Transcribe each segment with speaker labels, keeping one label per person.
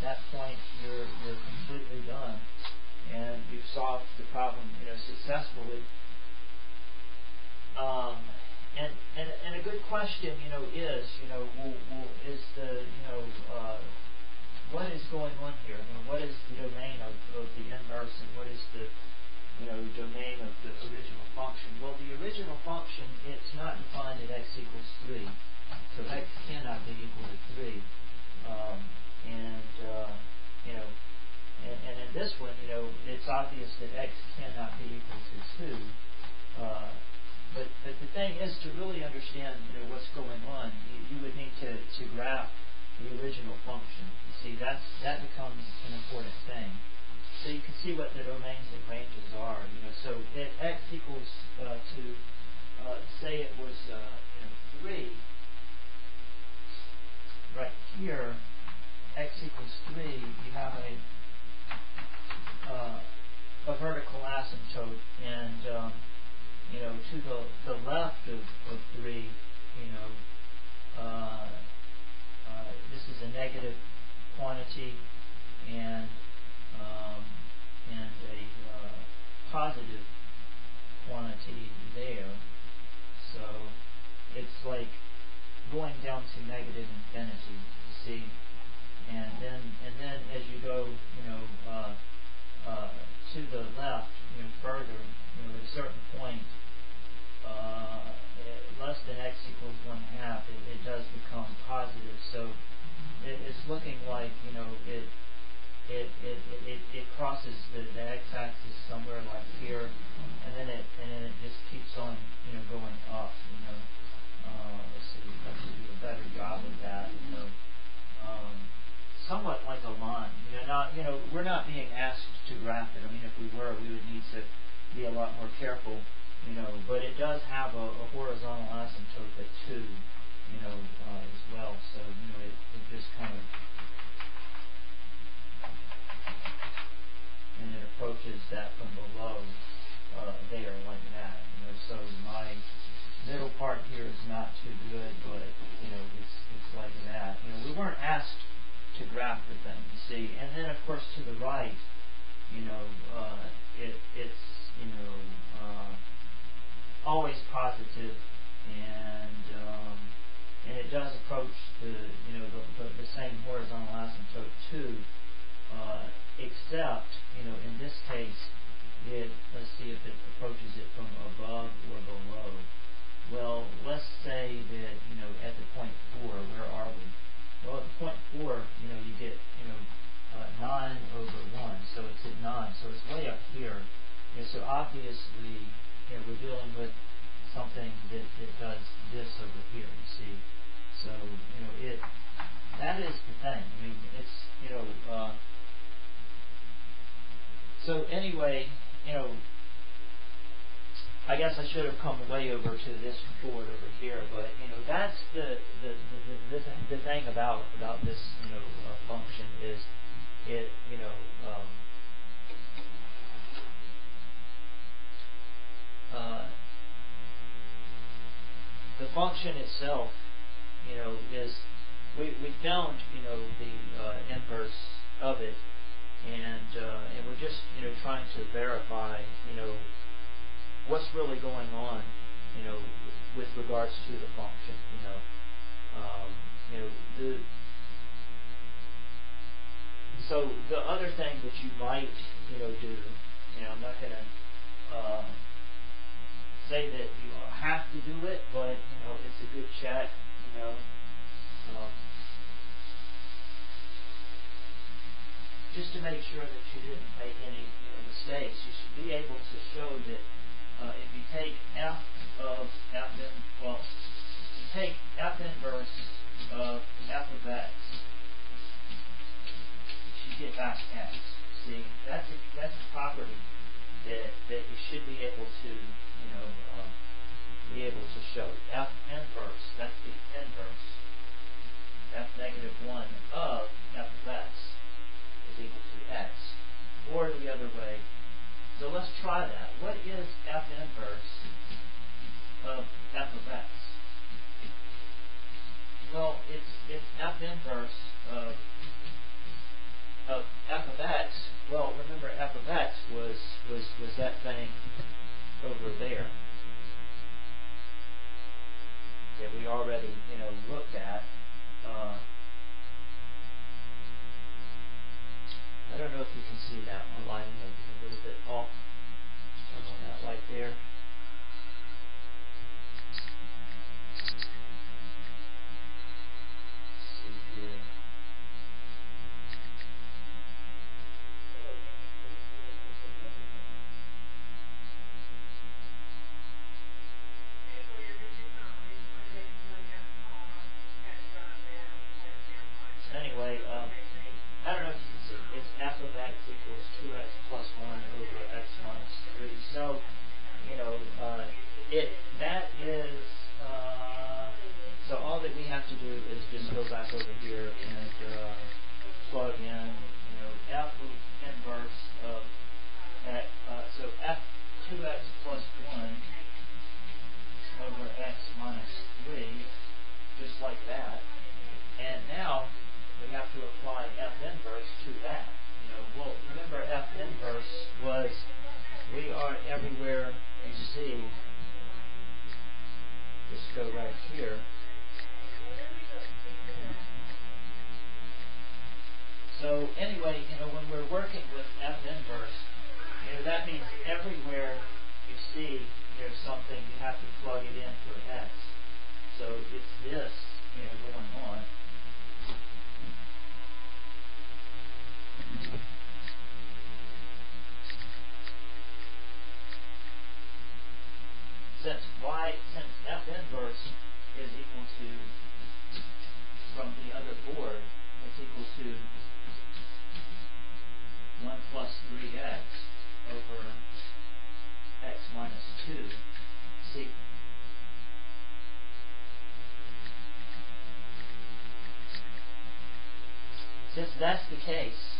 Speaker 1: that point you're completely done, and you've solved the problem, successfully. And a good question, is, is the, what is going on here? I mean, what is the domain of the inverse, and what is the, domain of the original function? Well, the original function, it's not defined at x equals 3, so x cannot be equal to 3. And in this one, it's obvious that x cannot be equal to 2. But the thing is, to really understand, what's going on, you would need to graph the original function. You see, that becomes an important thing. So you can see what the domains and ranges are. So if x equals say it was 3, right here, x equals 3, you have a vertical asymptote, and to the left of 3, this is a negative quantity, and a positive quantity there. So it's like going down to negative infinity, you see. And then as you go, to the left, further, at a certain point, less than x equals 1/2, it does become positive. So it's looking like, it crosses the x-axis somewhere like here, and then it just keeps on, going up. Let's see, let's do a better job of that. Somewhat like a line. We're not being asked to graph it. I mean, if we were, we would need to be a lot more careful. But it does have a horizontal asymptote at 2, as well. So, it just kind of, and it approaches that from below there like that. So my middle part here is not too good, but it's like that. We weren't asked to graph the thing, you see. And then of course to the right, it's always positive, and it does approach the same horizontal asymptote too, except in this case, let's see if it approaches it from above or below. Well, let's say that at the point 4, where are we? Well, at the point 4, you get 9 over 1, so it's at 9, so it's way up here. So obviously, we're dealing with something that does this over here, you see. So, that is the thing. I mean, it's, so anyway, I guess I should have come way over to this board over here, but, that's the thing about this, function is it, the function itself, is, we found, the inverse of it, and we're just, trying to verify, what's really going on, with regards to the function, so the other thing that you might, do, I'm not going to say that you have to do it, but it's a good check. Just to make sure that you didn't make any mistakes, you should be able to show that if you take f of f in, well, you take f inverse of f of x, you get back x. See, that's a property that you should be able to, be able to show. F inverse, that's the inverse. F negative 1 of f of x is equal to x. Or the other way. So let's try that. What is f inverse of f of x? Well, it's f inverse of see that one lighting up a little bit off. Turn on that light there. Anyway, I don't know if you can see. It's f of x equals 2x plus 1 over x minus 3. So, that is, so all that we have to do is just go back over here and plug in, f inverse of x, so f 2x plus 1 over x minus 3, just like that. And now we have to apply f inverse to that. Well, remember f inverse was we are everywhere you see. Just go right here. So anyway, when we're working with f inverse, that means everywhere you see there's something, you have to plug it in for x. So it's this, going on. Since f inverse is equal to, from the other board, it's equal to 1 plus 3x over x minus 2. See, since that's the case,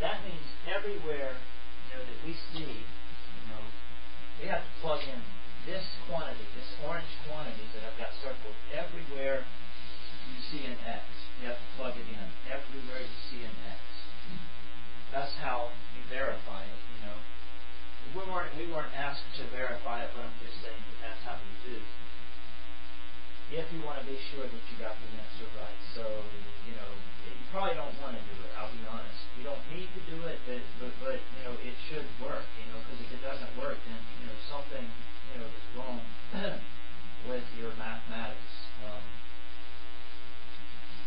Speaker 1: that means everywhere, that we see, we have to plug in this quantity, this orange quantity that I've got circled. Everywhere you see an x, you have to plug it in. Everywhere you see an x. That's how you verify it, We weren't asked to verify it, but I'm just saying that that's how you do. If you want to be sure that you got the answer right. So, you probably don't want to do it, I'll be honest. You don't need to do it, but it should work, because if it doesn't work, then, something, is wrong with your mathematics.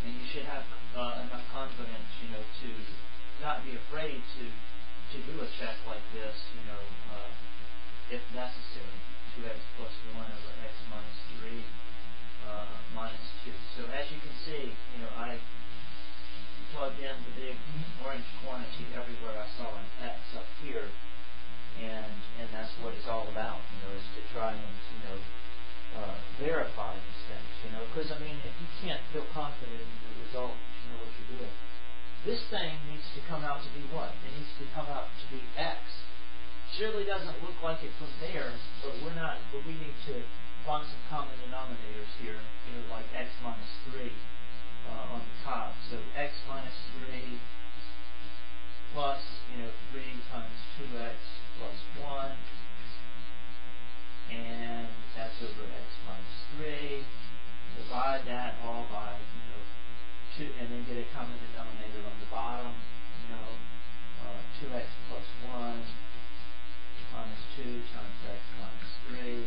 Speaker 1: And you should have enough confidence, to not be afraid to do a check like this, if necessary. 2x plus 1 over x minus 3 minus 2. So as you can see, I plugged in the big orange quantity everywhere I saw an x up here, and that's what it's all about, is to try and, verify these things, because, if you can't feel confident in the result, you know what you're doing. This thing needs to come out to be what? It needs to come out to be x. Surely doesn't look like it from there, but we need to find some common denominators here, like x minus 3 on the top. So x minus 3 plus, 3 times 2x plus 1, and that's over x minus 3. Divide that all by, 2, and then get a common denominator on the bottom, 2x plus 1 minus 2 times x minus 3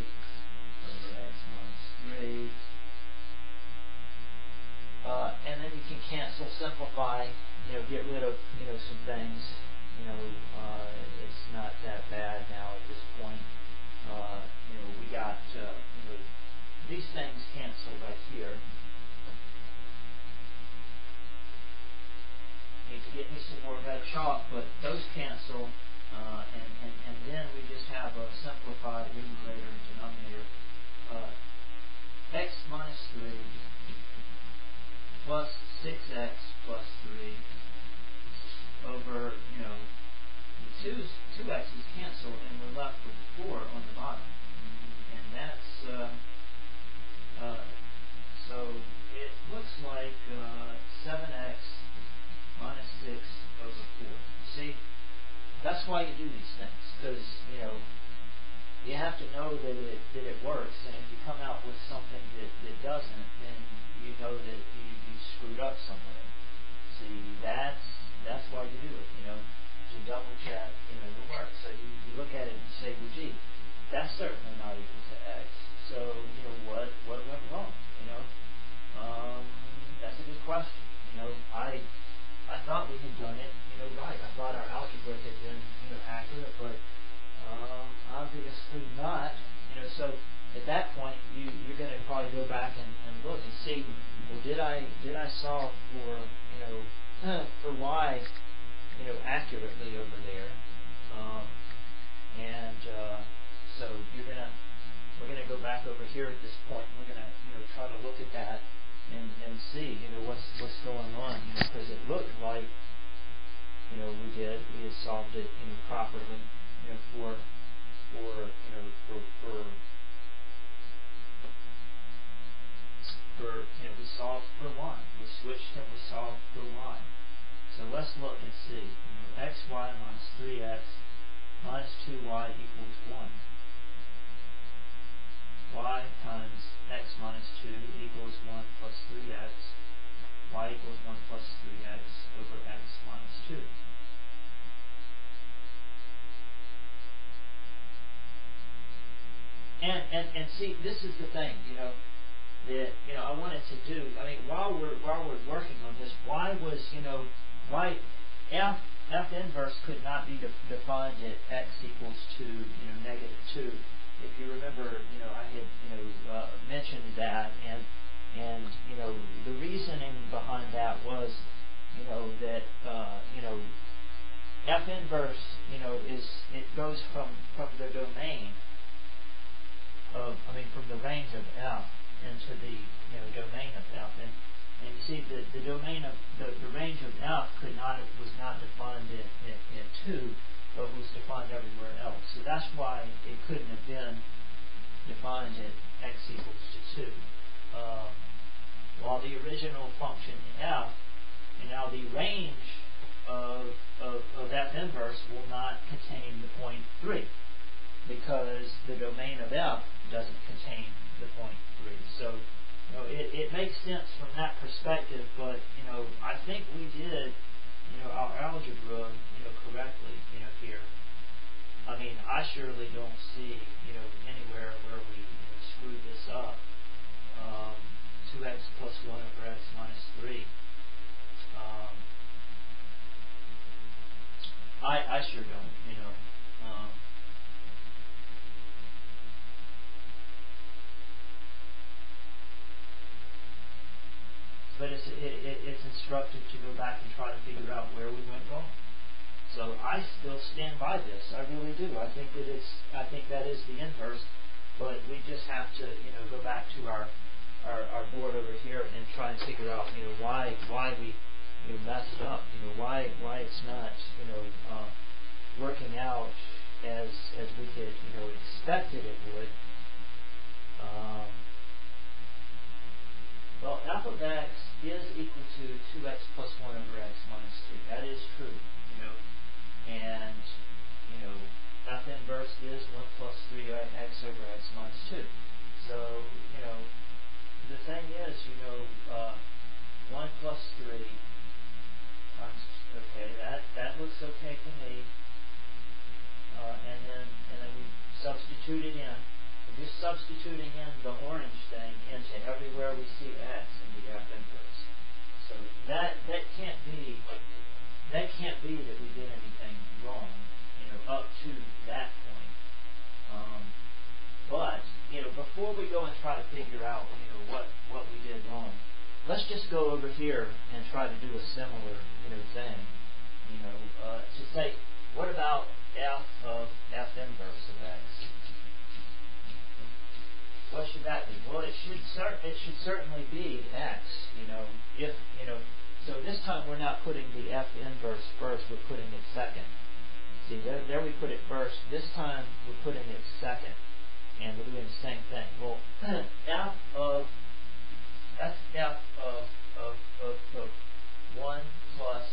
Speaker 1: over x minus 3. And then you can cancel, simplify, get rid of, some things. It's not that bad now at this point. We got, these things cancel right here. Need to get me some more red chalk, but those cancel, and then we just have a simplified numerator and denominator. X minus 3 plus 6x plus 3 over, the 2x's cancel, and we're left with 4 on the bottom. And that's, so it looks like 7x minus 6 over 4. See, that's why you do these things, because, you have to know that it works, and if you come out with something that doesn't, then you know that you screwed up somewhere. See, that's that's why you do it, to double check, the work. So you look at it and say, well, gee, that's certainly not equal to x. So, what went wrong? That's a good question. I thought we had done it, right. I thought our algebra had been, accurate, but obviously not. So at that point, you're going to probably go back and look and see, well, did I solve for, for y, accurately over there? So we're gonna go back over here at this point, and we're gonna try to look at that and see what's going on, because it looked like we had solved it properly, for we solved for y. We switched and we solved for y. So let's look and see. Xy minus 3x minus 2y equals 1. Y times x minus 2 equals 1 plus 3x. Y equals 1 plus 3x over x minus 2. And see, this is the thing, that I wanted to do. I mean, while we're working on this, why was why f inverse could not be defined at x equals to negative 2. If you remember, I had mentioned that, and the reasoning behind that was that f inverse it goes from the domain of from the range of f into the domain of f, and you see the domain of the range of f was not defined at 2, but was defined everywhere else. So that's why it couldn't have been defined at x equals to 2. While the original function f, and now the range of f inverse will not contain the point 3, because the domain of f doesn't contain the point 3. So it makes sense from that perspective, but I think we did our algebra correctly here. I mean, I surely don't see anywhere where we screwed this up. 2x plus 1 over x minus 3. I sure don't. But it's instructive to go back and try to figure out where we went wrong. So I still stand by this. I really do. I think that is the inverse, but we just have to go back to our board over here and try and figure out why we messed up. Why it's not working out as we had expected it would. Well, f of x is equal to 2x plus 1 over x minus 3. That is true, and f inverse is 1 plus 3x over x minus 2. So the thing is, 1 plus 3 times, okay, that looks okay to me, and then we substitute it in. We're just substituting in the orange thing into everywhere we see x in the f inverse. So that can't be that we did anything wrong, up to that point. But before we go and try to figure out what we did wrong, let's just go over here and try to do a similar thing. To say, what about f of f inverse of x? What should that be? Well, it should certainly be x. So this time we're not putting the f inverse first. We're putting it second. See, there we put it first. This time we're putting it second, and we're doing the same thing. Well, f of 1 plus